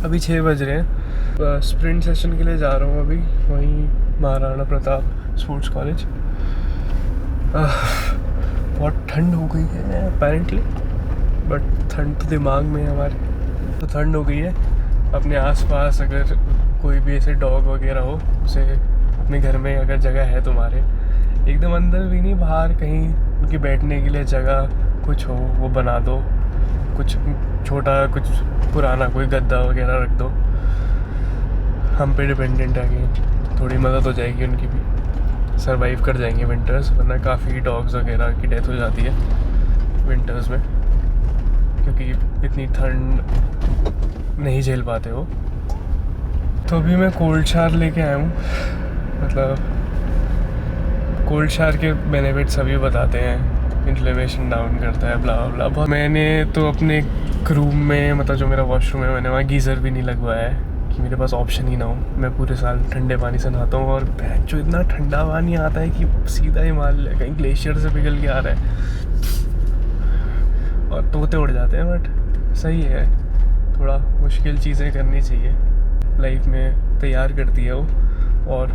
अभी 6 बज रहे हैं। स्प्रिंट सेशन के लिए जा रहा हूँ अभी, वहीं महाराणा प्रताप स्पोर्ट्स कॉलेज। बहुत ठंड हो गई है अपेरेंटली, बट ठंड तो दिमाग में है हमारे। तो ठंड हो गई है। अपने आसपास अगर कोई भी ऐसे डॉग वगैरह हो, उसे अपने घर में अगर जगह है तुम्हारे, एकदम अंदर भी नहीं, बाहर कहीं उनकी बैठने के लिए जगह कुछ हो वो बना दो। कुछ छोटा, कुछ पुराना, कोई गद्दा वगैरह रख दो। हम पे डिपेंडेंट है कि थोड़ी मदद हो जाएगी, उनकी भी सरवाइव कर जाएंगे विंटर्स। वरना काफ़ी डॉग्स वगैरह की डेथ हो जाती है विंटर्स में, क्योंकि इतनी ठंड नहीं झेल पाते वो। तो अभी मैं कोल्ड शावर लेके आया हूँ। मतलब कोल्ड शावर के बेनिफिट्स सभी बताते हैं, इन्फ्लेमेशन डाउन करता है, ब्ला ब्ला बहुत। मैंने तो अपने रूम में, मतलब जो मेरा वॉशरूम है, मैंने वहाँ गीज़र भी नहीं लगवाया है कि मेरे पास ऑप्शन ही ना हो। मैं पूरे साल ठंडे पानी से नहाता हूँ, और जो इतना ठंडा पानी आता है कि सीधा हिमालय कहीं ग्लेशियर से पिघल के आ रहा है, और तोते उड़ जाते हैं। बट सही है, थोड़ा मुश्किल चीज़ें करनी चाहिए लाइफ में, तैयार करती है वो और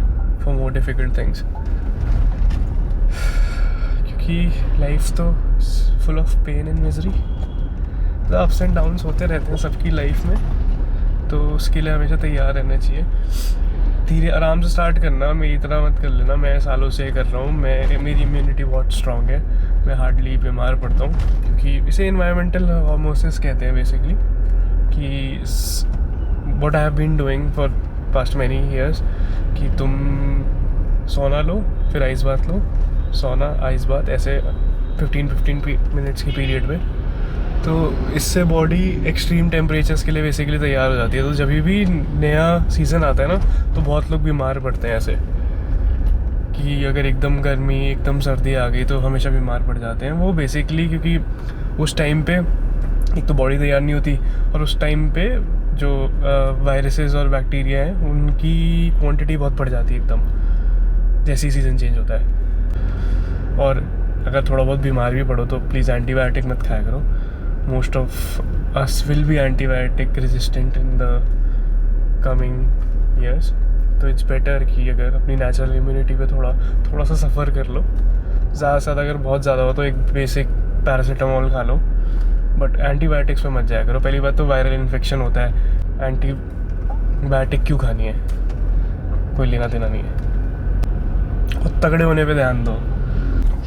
फॉर मोर डिफ़िकल्ट थिंग्स। क्योंकि लाइफ तो full of pain and misery, तो अप्स एंड डाउन्स होते रहते हैं सबकी लाइफ में। तो उसके लिए हमेशा तैयार रहना चाहिए। धीरे आराम से स्टार्ट करना, मेरी तरह मत कर लेना। मैं सालों से कर रहा हूँ, मेरी इम्यूनिटी बहुत स्ट्रॉन्ग है, मैं हार्डली बीमार पड़ता हूँ। क्योंकि इसे इन्वायरमेंटल ऑस्मोसिस कहते हैं बेसिकली, कि what I have been doing for past many years, कि तुम सोना लो, फिर आइस बात लो, सोना आइस बात, ऐसे 15 मिनट्स के पीरियड में। तो इससे बॉडी एक्सट्रीम टेम्परेचर्स के लिए बेसिकली तैयार हो जाती है। तो जब भी नया सीज़न आता है ना, तो बहुत लोग बीमार पड़ते हैं ऐसे, कि अगर एकदम गर्मी, एकदम सर्दी आ गई तो हमेशा बीमार पड़ जाते हैं वो बेसिकली। क्योंकि उस टाइम पे एक तो बॉडी तैयार नहीं होती, और उस टाइम पे जो वायरसेस और बैक्टीरिया हैं उनकी क्वांटिटी बहुत बढ़ जाती है एकदम, जैसे ही सीज़न चेंज होता है। और अगर थोड़ा बहुत बीमार भी पड़ो तो प्लीज़ एंटीबायोटिक मत खाया करो। Most of us will be antibiotic resistant in the coming years. तो इट्स बेटर कि अगर अपनी नेचुरल इम्यूनिटी पे थोड़ा सा सफ़र कर लो। ज़्यादा से ज़्यादा अगर बहुत ज़्यादा हो तो एक बेसिक पैरासीटामोल खा लो, बट एंटीबायोटिक्स पे मत जाया करो। पहली बात तो वायरल इन्फेक्शन होता है, एंटीबायोटिक क्यों खानी है, कोई लेना देना नहीं है। और तगड़े होने पे ध्यान दो।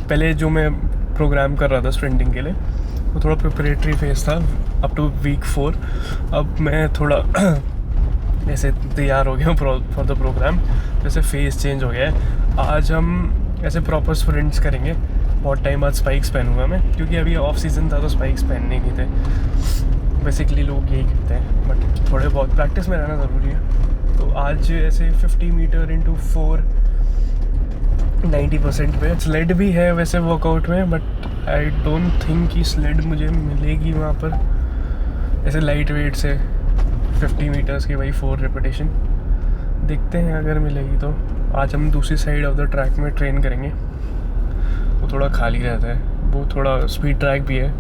पहले जो मैं प्रोग्राम कर रहा था स्प्रिंटिंग के लिए, वो थोड़ा प्रिपरेटरी फेज था अप टू वीक 4। अब मैं थोड़ा ऐसे तैयार हो गया फॉर द प्रोग्राम, जैसे फेस चेंज हो गया है। आज हम ऐसे प्रॉपर स्प्रिंट्स करेंगे। बहुत टाइम बाद स्पाइक्स पहनूंगा मैं, क्योंकि अभी ऑफ सीज़न था तो स्पाइक्स पहनने नहीं थे। बेसिकली लोग यही करते हैं, बट थोड़े बहुत प्रैक्टिस में रहना ज़रूरी है। तो आज ऐसे 50 मीटर इंटू 4 90% पे स्लेड भी है वैसे वर्कआउट में, बट आई डोंट थिंक कि स्लेड मुझे मिलेगी वहाँ पर ऐसे लाइट वेट से 50 मीटर्स के भाई 4 रिपीटेशन। देखते हैं अगर मिलेगी तो। आज हम दूसरी साइड ऑफ द ट्रैक में ट्रेन करेंगे, वो थोड़ा खाली रहता है, वो थोड़ा स्पीड ट्रैक भी है,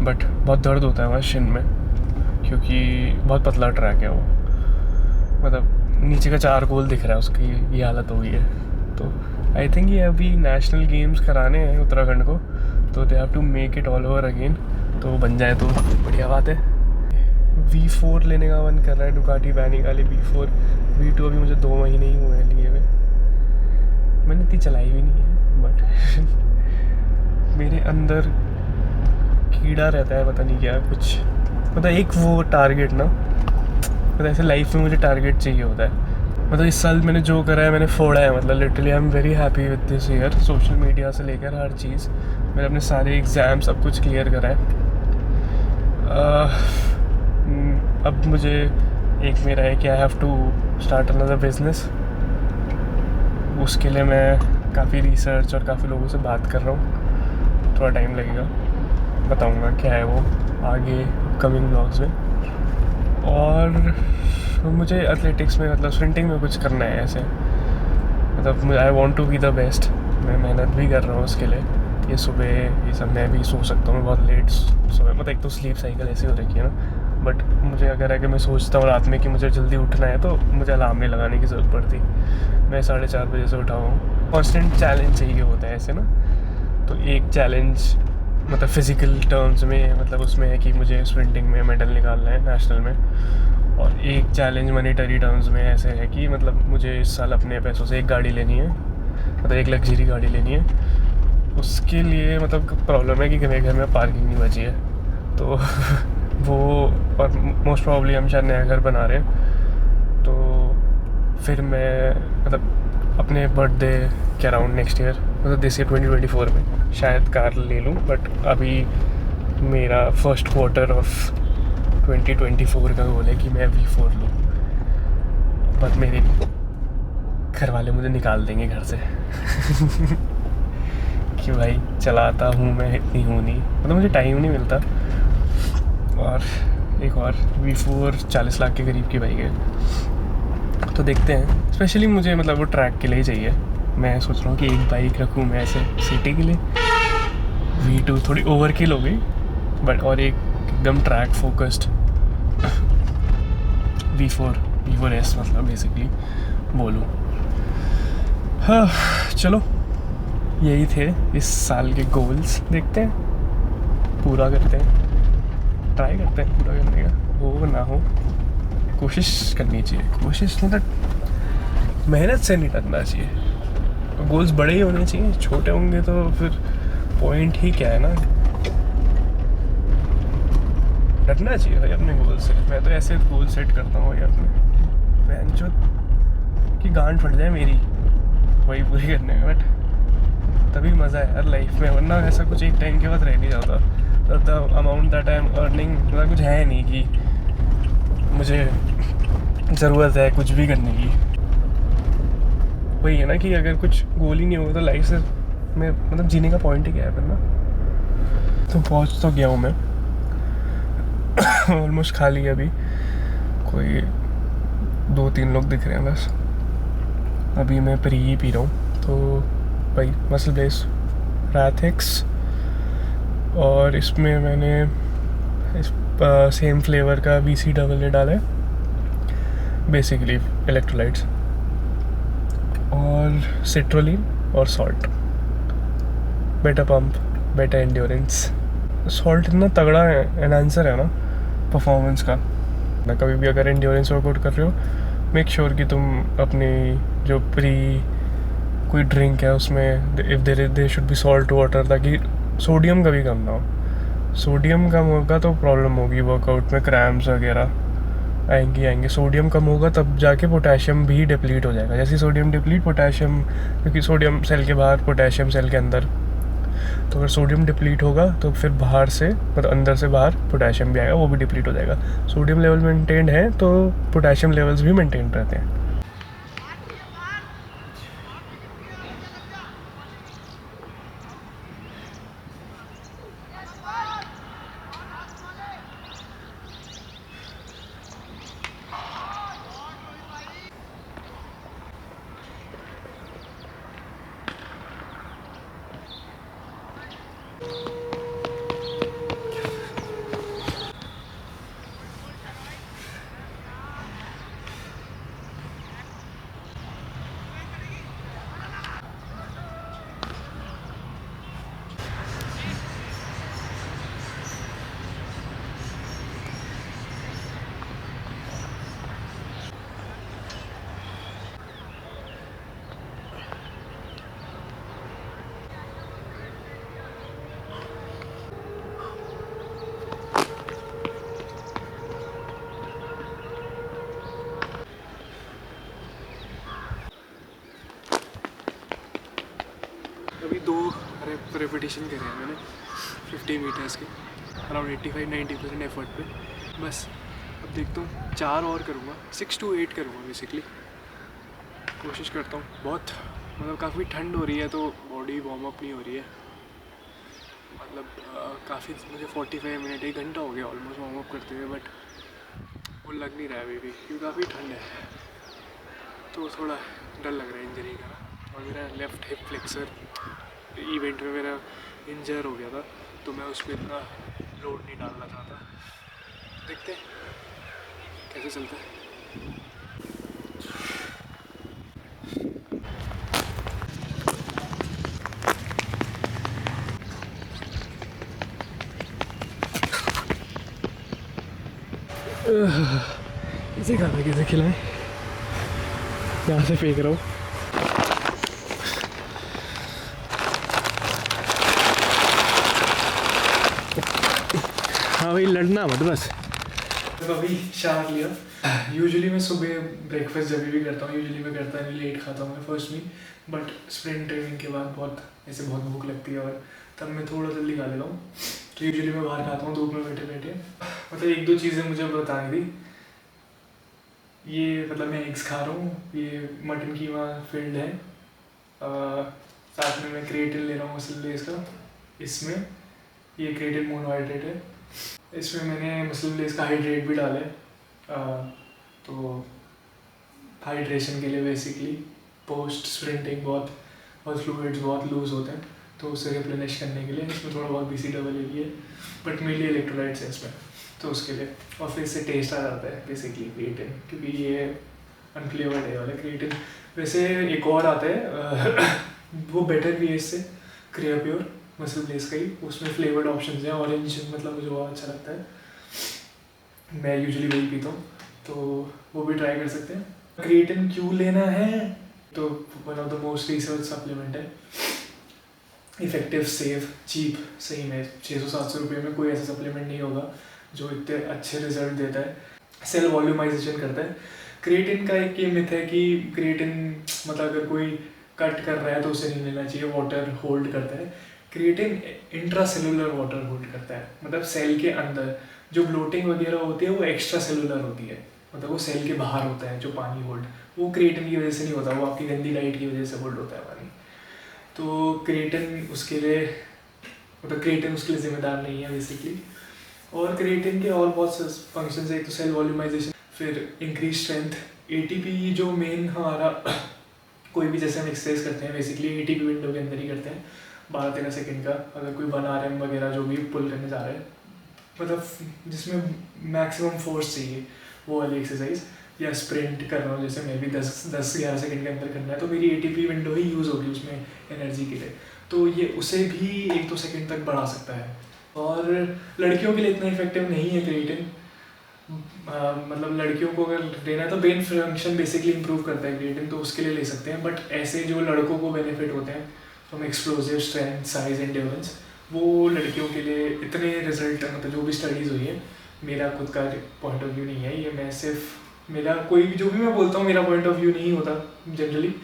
बट बहुत दर्द होता है वहाँ शिन में, क्योंकि बहुत पतला ट्रैक है वो। मतलब नीचे का 4 गोल दिख रहा है, उसकी ये हालत हो गई है। तो आई थिंक ये अभी नेशनल गेम्स कराने हैं उत्तराखंड को, तो they have to make it all over again. तो बन जाए तो बढ़िया बात है। V4 लेने का मन कर रहा है, डुकाटी वाली V4। V2 अभी मुझे 2 महीने ही हुए हैं लिए हुए, मैंने इतनी चलाई भी नहीं है। बट मेरे अंदर कीड़ा रहता है, पता नहीं क्या कुछ, मतलब एक वो टारगेट ना, मतलब ऐसे लाइफ में मुझे टारगेट चाहिए होता है। मतलब इस साल मैंने जो करा है मैंने फोड़ा है, मतलब literally I am very happy with this year. Social media से लेकर हर चीज़, मैंने अपने सारे एग्ज़ाम सब कुछ क्लियर करा है। अब मुझे एक मेरा है कि I have to start another business. उसके लिए मैं काफ़ी रिसर्च और काफ़ी लोगों से बात कर रहा हूँ, थोड़ा टाइम लगेगा, बताऊँगा क्या है वो आगे कमिंग ब्लॉग्स में। और मुझे एथलेटिक्स में, मतलब स्प्रिंटिंग में कुछ करना है ऐसे, मतलब I want to be the best. मैं मेहनत भी कर रहा हूँ उसके लिए। ये सुबह ये सब मैं भी सो सकता हूँ, मैं बहुत लेट सुबह, मतलब एक तो स्लीप साइकिल ऐसी हो रखी है ना, बट मुझे अगर है कि मैं सोचता हूँ रात में कि मुझे जल्दी उठना है तो मुझे अलार्म नहीं लगाने की ज़रूरत पड़ती। मैं 4:30 बजे से उठा हूँ। कॉन्स्टेंट चैलेंज चाहिए होता है ऐसे ना। तो एक चैलेंज मतलब फ़िज़िकल टर्म्स में मतलब उसमें है कि मुझे स्प्रिंटिंग में मेडल निकालना है नेशनल में, और एक चैलेंज मनीटरी टर्म्स में ऐसे है कि मतलब मुझे इस साल अपने पैसों से एक गाड़ी लेनी है, मतलब एक लग्जरी गाड़ी लेनी है। उसके लिए मतलब प्रॉब्लम है कि मेरे घर में पार्किंग नहीं बची है, तो वो, और मोस्ट प्रॉब्ली हम शायद नया घर बना रहे हैं, तो फिर मैं मतलब अपने बर्थडे के अराउंड नेक्स्ट ईयर मतलब दिस ईयर 2024 में शायद कार ले लूँ। बट अभी मेरा फर्स्ट क्वार्टर ऑफ 2024 का गोल है कि मैं V4 लूँ, पर मेरे घर वाले मुझे निकाल देंगे घर से कि भाई चलाता हूँ मैं, इतनी हूँ नहीं, मतलब मुझे टाइम नहीं मिलता। और एक और V4 40 लाख के करीब की बाइक है, तो देखते हैं। स्पेशली मुझे मतलब वो ट्रैक के लिए ही चाहिए। मैं सोच रहा हूँ कि एक बाइक रखूँ मैं ऐसे सिटी के लिए, V2 थोड़ी ओवर किल हो गई, बट और एक एकदम ट्रैक फोकस्ड V4S मतलब बेसिकली बोलूँ। हाँ चलो, यही थे इस साल के गोल्स। देखते हैं, पूरा करते हैं, ट्राई करते हैं पूरा करने का, हो ना हो कोशिश करनी चाहिए। कोशिश मतलब मेहनत से नहीं डरना चाहिए। गोल्स बड़े ही होने चाहिए, छोटे होंगे तो फिर पॉइंट ही क्या है ना। डरना चाहिए भाई अपने गोल से। मैं तो ऐसे गोल सेट करता हूँ भाई अपने, बहन जो कि गांड फट जाए मेरी वही पूरी करने में, बट तभी मज़ा है यार लाइफ में, वरना ऐसा कुछ एक टाइम के बाद रह नहीं जाता। The amount that I am earning मतलब कुछ है नहीं कि मुझे ज़रूरत है कुछ भी करने की। वही है ना कि अगर कुछ गोल ही नहीं होगा तो लाइफ से में मतलब जीने का पॉइंट ही क्या है फिर ना। तो पहुँच तो गया हूँ मैं ऑलमोस्ट। खाली अभी कोई 2-3 लोग दिख रहे हैं बस। अभी मैं प्री ही पी रहा हूँ, तो भाई मसल बेस रैथिक्स, और इसमें मैंने इस सेम फ्लेवर का BC डबल ए डाला है, बेसिकली इलेक्ट्रोलाइट्स और सिट्रोलिन और salt. Better pump, better endurance. Salt इतना तगड़ा है एनहांसर है ना परफॉर्मेंस का ना। कभी भी अगर एंड्योरेंस वर्कआउट कर रहे हो, मेक श्योर कि तुम अपनी जो प्री कोई ड्रिंक है उसमें if there should be salt water, ताकि सोडियम कभी कम ना हो। सोडियम कम होगा तो प्रॉब्लम होगी वर्कआउट में, क्रैम्स वगैरह आएंगे। सोडियम कम होगा तब जाके पोटेशियम भी डिप्लीट हो जाएगा। जैसे सोडियम डिप्लीट पोटेशियम, क्योंकि सोडियम सेल के बाहर पोटेशियम सेल के अंदर, तो अगर सोडियम डिप्लीट होगा तो फिर बाहर से मतलब अंदर से बाहर पोटेशियम भी आएगा, वो भी डिप्लीट हो जाएगा। सोडियम लेवल मेंटेन है तो पोटेशियम लेवल्स भी मेंटेन रहते हैं। अभी 2 रेपिटेशन करे हैं मैंने 50 मीटर्स के, अराउंड 85-90% एफर्ट पे। बस अब देखता हूँ 4 और करूँगा, 6 to 8 करूँगा बेसिकली। कोशिश करता हूँ। बहुत मतलब काफ़ी ठंड हो रही है तो बॉडी वार्म अप नहीं हो रही है। मतलब काफ़ी मुझे 45 मिनट 1 घंटा हो गया ऑलमोस्ट वार्म अप करते हुए, बट वो लग नहीं रहा है अभी भी क्योंकि काफ़ी ठंड है, तो थोड़ा डर लग रहा है इंजरी का। और मेरा लेफ़्ट हिप फ्लेक्सर इवेंट में मेरा इंजर हो गया था, तो मैं उस पर इतना लोड नहीं डालना चाहता। देखते कैसे चलता है। इसे खाना कैसे खिलाएं, यहाँ से फेंक रहा हूँ। हाँ भाई लड़ना मत बस। तो अभी शावर लिया। यूजुअली मैं सुबह ब्रेकफास्ट जब भी करता हूँ, यूजुअली मैं करता नहीं, लेट खाता हूँ मैं फर्स्ट में, बट स्प्रिंट ट्रेनिंग के बाद बहुत भूख लगती है और तब मैं थोड़ा जल्दी खा लेता हूँ। तो यूजुअली मैं बाहर खाता हूँ धूप में बैठे बैठे। मतलब एक दो चीज़ें मुझे बतानी थी। ये मतलब मैं एग्स खा रहा हूँ, ये मटन कीमा फील्ड है, साथ में मैं क्रिएटिन ले रहा हूँ मसल बेस का। इसमें ये क्रिएटिन मोनोहाइड्रेट है, इसमें मैंने मसल बेस का हाइड्रेट भी डाला है। तो हाइड्रेशन के लिए बेसिकली पोस्ट स्प्रिंटिंग बहुत फ्लूइड्स बहुत लूज होते हैं, तो उसे रिप्लेनिश करने के लिए इसमें थोड़ा बहुत BC डबल ए भी है, बट मेनली इलेक्ट्रोलाइट्स है इसमें, तो उसके लिए। और फिर इससे टेस्ट आ जाता है बेसिकली क्रिएटिन, क्योंकि ये अनफ्लेवर्ड है वाला क्रिएटिन। वैसे एक और आता है वो बेटर भी है इससे, क्रियाप्योर मसल ब्लेस का ही, उसमें फ्लेवर्ड ऑप्शन है, ऑरेंज मतलब मुझे बहुत अच्छा लगता है, मैं यूजुअली वही पीता हूँ, तो वो भी ट्राई कर सकते हैं। क्रिएटिन क्यों लेना है, तो one of the most research supplement है, इफेक्टिव, सेफ, चीप। सही में 600-700 रुपये में कोई ऐसा सप्लीमेंट नहीं होगा जो इतने अच्छे रिजल्ट देता है, सेल वॉल्यूमाइजेशन करता है। क्रिएटिन का एक ये मिथ है कि क्रिएटिन मतलब अगर कोई कट कर रहा है तो उसे नहीं लेना चाहिए, वाटर होल्ड करता है। क्रिएटिन इंट्रासेलुलर वाटर होल्ड करता है, मतलब सेल के अंदर जो ब्लोटिंग वगैरह होती है वो एक्स्ट्रा सेलुलर होती है, मतलब वो सेल के बाहर होता है जो पानी होल्ड, वो क्रिएटिन की वजह से नहीं होता, वो आपकी गंदी डाइट की वजह से होल्ड होता है पानी। तो क्रिएटिन उसके लिए मतलब क्रिएटिन उसके लिए जिम्मेदार नहीं है बेसिकली। और क्रिएटिन के और बहुत से फंक्शंस है, एक तो सेल वॉल्यूमाइजेशन, फिर इंक्रीज स्ट्रेंथ। ATP जो मेन हमारा कोई भी जैसे हम एक्सरसाइज करते हैं बेसिकली ATP विंडो के अंदर ही करते हैं 12-13 सेकंड का, अगर कोई 1 RM वगैरह जो भी पुल करने जा रहा है, मतलब जिसमें मैक्सिमम फोर्स चाहिए वो वाली एक्सरसाइज, या स्प्रिंट कर रहा हूँ जैसे मैं भी 10-11 सेकंड के अंदर करना है, तो मेरी ATP विंडो ही यूज़ होगी उसमें एनर्जी के लिए, तो ये उसे भी 1-2 सेकंड तक बढ़ा सकता है। और लड़कियों के लिए इतना इफेक्टिव नहीं है क्रिएटिन, मतलब लड़कियों को अगर देना है तो ब्रेन फंक्शन बेसिकली इंप्रूव करता है क्रिएटिन, तो उसके लिए ले सकते हैं। बट ऐसे जो लड़कों को बेनिफिट होते हैं from explosive strength, size, endurance, वो लड़कियों के लिए इतने रिजल्ट, मतलब जो भी स्टडीज़ हुई है, मेरा खुद का पॉइंट ऑफ व्यू नहीं है ये, मैं सिर्फ मेरा कोई भी जो भी मैं बोलता हूँ मेरा पॉइंट ऑफ व्यू नहीं होता जनरली,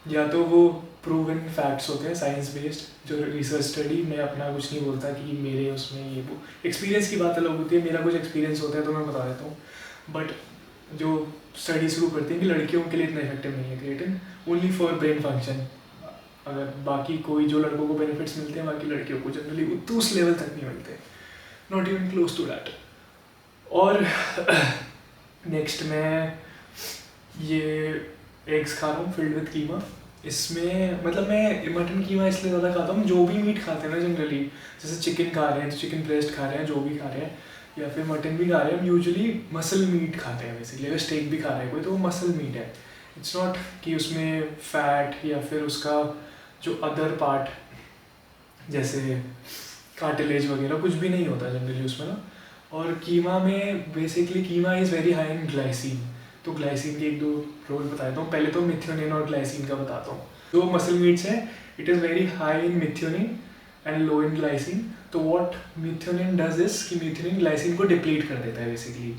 या तो वो प्रूवन फैक्ट्स होते हैं साइंस बेस्ड, जो रिसर्च स्टडी, मैं अपना कुछ नहीं बोलता कि मेरे उसमें ये वो, एक्सपीरियंस की बात अलग होती है, मेरा कुछ एक्सपीरियंस होता है तो मैं बता देता हूँ। बट जो स्टडी शुरू करती हैं कि लड़कियों के लिए इतना इफेक्टिव नहीं है creatine, only for brain function. अगर बाकी कोई जो लड़कों को बेनिफिट्स मिलते हैं, बाकी लड़कियों को जनरली उस लेवल तक नहीं मिलते, not even close to that. और नेक्स्ट मैं ये एग्स खा रहा हूँ फिल्ड विद कीमा। इसमें मतलब मैं मटन कीमा इसलिए ज़्यादा खाता हूँ, जो भी मीट खाते हैं ना जनरली, जैसे चिकन खा रहे हैं तो चिकन ब्रेस्ट खा रहे हैं, जो भी खा रहे हैं, या फिर मटन भी खा रहे हैं, हम यूजुअली मसल मीट खाते हैं बेसिकली। अगर स्टेक भी खा रहा है कोई तो वो मसल मीट है, इट्स नॉट कि उसमें फैट या फिर उसका जो अदर पार्ट जैसे कार्टिलेज वगैरह कुछ भी नहीं होता जनरली उसमें ना। और कीमा में basically keema is very high in glycine, तो ग्लाइसिन के 1-2 रोल बताता हूँ। पहले तो मिथ्योनिन और ग्लाइसिन का बताता हूँ। जो मसल मीट्स हैं it is very high in methionine and low in glycine. तो व्हाट मिथ्योनिन डज इज कि मिथ्योनिन ग्लाइसिन को डिप्लीट कर देता है basically,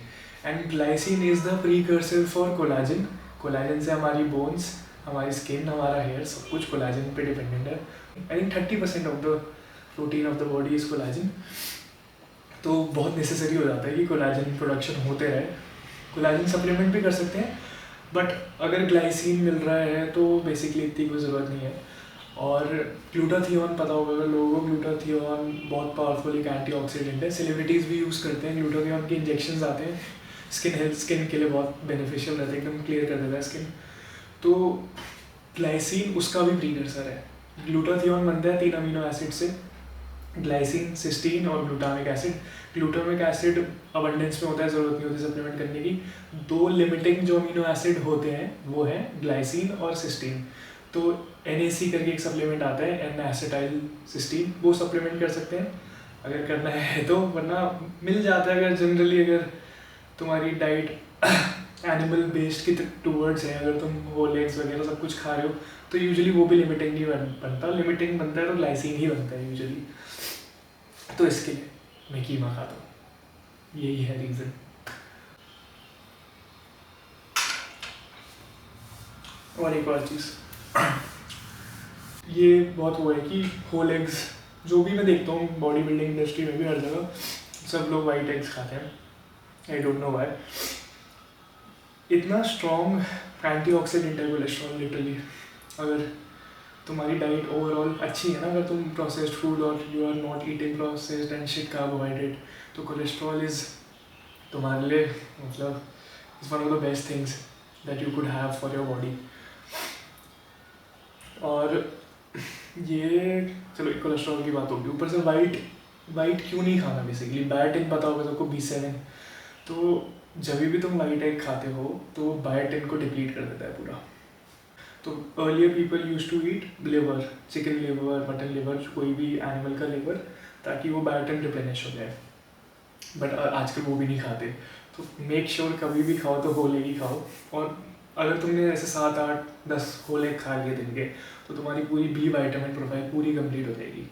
and glycine is the precursor for collagen. Collagen से हमारी बोन्स, हमारी स्किन, हमारा हेयर, सब कुछ कोलाजन पे डिपेंडेंट है। I think 30% of the protein of the body is collagen, तो बहुत नेसेसरी हो जाता है कि कोलाजन प्रोडक्शन होते रहे। कोलाजन सप्लीमेंट भी कर सकते हैं, बट अगर ग्लाइसिन मिल रहा है तो बेसिकली इतनी कोई ज़रूरत नहीं है। और ग्लूटाथियोन पता होगा अगर लोगों को, ग्लूटाथियोन बहुत पावरफुल एक एंटीऑक्सीडेंट है, सेलिब्रिटीज़ भी यूज़ करते हैं। ग्लूटाथियोन के इंजेक्शंस आते हैं, स्किन के लिए बहुत बेनिफिशियल रहता है, एकदम क्लियर कर देता है स्किन। तो ग्लाइसिन उसका भी प्रीकर्सर है। ग्लूटाथियोन बनता है 3 अमीनो एसिड से, ग्लाइसिन, सिस्टीन और glutamic acid. Glutamic acid abundance में होता है, ज़रूरत नहीं होती सप्लीमेंट करने की। 2 लिमिटिंग जो अमीनो एसिड होते हैं वो है ग्लाइसिन और सिस्टीन। तो NAC करके एक सप्लीमेंट आता है, एन एसिटाइल सिस्टीन, वो सप्लीमेंट कर सकते हैं अगर करना है तो, वरना मिल जाता है। अगर जनरली अगर तुम्हारी डाइट एनिमल बेस्ड की टूवर्ड्स है, अगर तुम होल एग्स वगैरह सब कुछ खा रहे हो तो यूजुअली वो भी लिमिटिंग नहीं बनता। लिमिटिंग बनता है तो ग्लाइसिन ही बनता है यूजुअली। तो इसके लिए मैं कीमा खाता हूँ, यही है रीज़न। और एक और चीज़, ये बहुत वो है कि होल एग्स, जो भी मैं देखता हूँ बॉडी बिल्डिंग इंडस्ट्री में भी हर जगह सब लोग वाइट एग्स खाते हैं। I don't know why. इतना स्ट्रॉन्ग एंटीऑक्सीडेंट है कोलेस्ट्रॉल लिटरली। अगर तुम्हारी डाइट ओवरऑल अच्छी है ना, अगर तुम प्रोसेस्ड फूड और you are not eating processed and shit carbohydrate, तो कोलेस्ट्रॉल इज़ तुम्हारे लिए मतलब is one of the best things that you could have for your body. और ये चलो कोलेस्ट्रॉल की बात होगी, ऊपर से वाइट क्यों नहीं खाना बेसिकली। बायोटिन पता होगा सबको, B7। तो जब भी तुम वाइट एग खाते हो तो बायोटिन को डिप्लीट कर देता है पूरा। तो earlier people use to eat liver, chicken liver, mutton liver, कोई भी एनिमल का लिवर, ताकि वो बायोटिन रिप्लेनिश हो जाए। बट आजकल वो भी नहीं खाते। तो मेक श्योर कभी भी खाओ तो होल एग ही खाओ। और अगर तुमने ऐसे 7, 8, 10 होल एग खा लिए दिन के, तो तुम्हारी पूरी B विटामिन प्रोफाइल पूरी कंप्लीट हो जाएगी।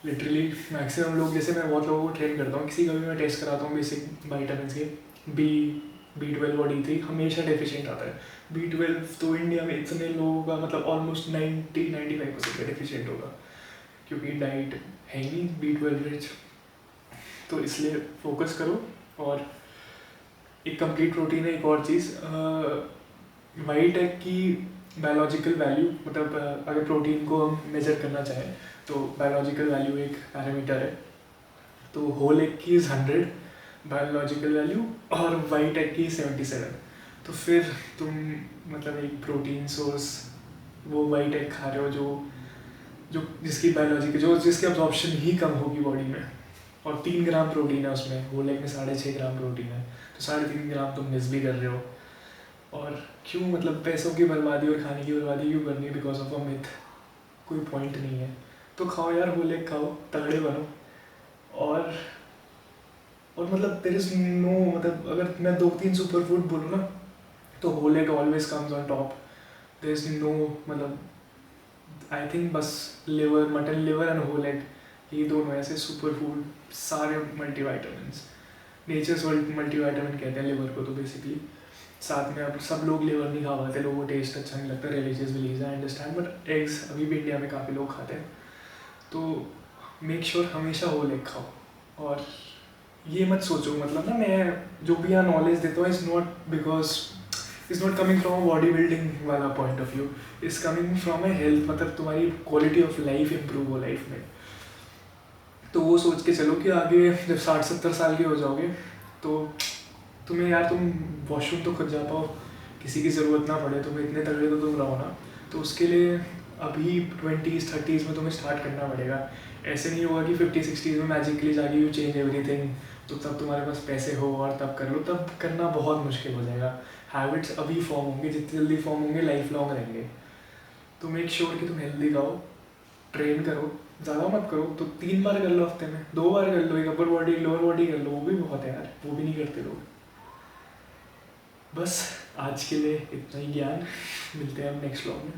लिटरली मैक्सिमम लोग, जैसे मैं बहुत लोगों को ट्रेन करता हूँ, किसी का भी मैं टेस्ट कराता हूँ बेसिक विटामिन के, B12 और D3 हमेशा डेफिशिएंट आता है। B12 तो इंडिया में इतने लोगों का मतलब ऑलमोस्ट 90-95% का डेफिशिएंट होगा, क्योंकि डाइट है ही नहीं B12 रिच। तो इसलिए फोकस करो। और एक कंप्लीट प्रोटीन है, एक और चीज़, वाइट एग की बायोलॉजिकल वैल्यू, मतलब अगर प्रोटीन को हम मेजर करना चाहें तो बायोलॉजिकल वैल्यू एक पैरामीटर है। तो होल एग की 100 बायोलॉजिकल वैल्यू और वाइट एग की 77। तो फिर तुम मतलब एक प्रोटीन सोर्स वो वाइट एग खा रहे हो जो जिसकी बायोलॉजिकल जिसकी अब्जॉर्प्शन ही कम होगी बॉडी में, और 3 ग्राम प्रोटीन है उसमें। होल एग में 6.5 ग्राम प्रोटीन है, तो 3.5 ग्राम तुम मिस भी कर रहे हो। और क्यों, मतलब पैसों की बर्बादी और खाने की बर्बादी क्यों करनी है बिकॉज ऑफ अ मिथ, कोई पॉइंट नहीं है। तो खाओ यार, होल एग खाओ, तगड़े बनो। और मतलब देयर इज नो, मतलब अगर मैं 2-3 सुपर फूड बोलूँ ना तो whole egg always comes on top. There is no, मतलब आई थिंक बस liver, mutton liver and whole egg, ये दोनों ऐसे सुपर फूड। सारे मल्टीविटामिन्स, नेचर्स मल्टीविटामिन कहते हैं लिवर को तो बेसिकली। साथ में अब सब लोग लिवर नहीं खा पाते, लोगों को टेस्ट अच्छा नहीं लगता, religious believes, I understand, but eggs अभी भी इंडिया में काफ़ी लोग खाते हैं। तो मेक श्योर हमेशा होल एग खाओ। और ये मत सोचो, मतलब ना मैं जो भी यहाँ नॉलेज देता हूँ is not coming from body building वाला point of view, is coming from a health, मतलब तुम्हारी क्वालिटी ऑफ लाइफ इम्प्रूव हो लाइफ में। तो वो सोच के चलो कि आगे जब 60-70 साल के हो जाओगे तो तुम्हें यार, तुम वॉशरूम तो खुद जा पाओ, किसी की ज़रूरत ना पड़े, तुम्हें इतने तगड़े तो तुम रहो ना। तो उसके लिए अभी 20s-30s में तुम्हें स्टार्ट करना पड़ेगा। ऐसे नहीं होगा कि 50-60s में मैजिकली जाके यू चेंज एवरीथिंग, तो तब तुम्हारे पास पैसे हो और तब कर लो, तब करना बहुत मुश्किल हो जाएगा। हैबिट्स अभी फॉर्म होंगे, जितनी जल्दी फॉर्म होंगे लाइफ लॉन्ग रहेंगे। तो मेक श्योर कि तुम हेल्दी खाओ, ट्रेन करो, ज़्यादा मत करो तो 3 बार कर लो हफ्ते में, 2 बार कर लो, एक अपर बॉडी लोअर बॉडी कर लो, वो भी बहुत है यार, वो भी नहीं करते लोग। बस आज के लिए इतना ही ज्ञान, मिलते हैं हम नेक्स्ट व्लॉग में।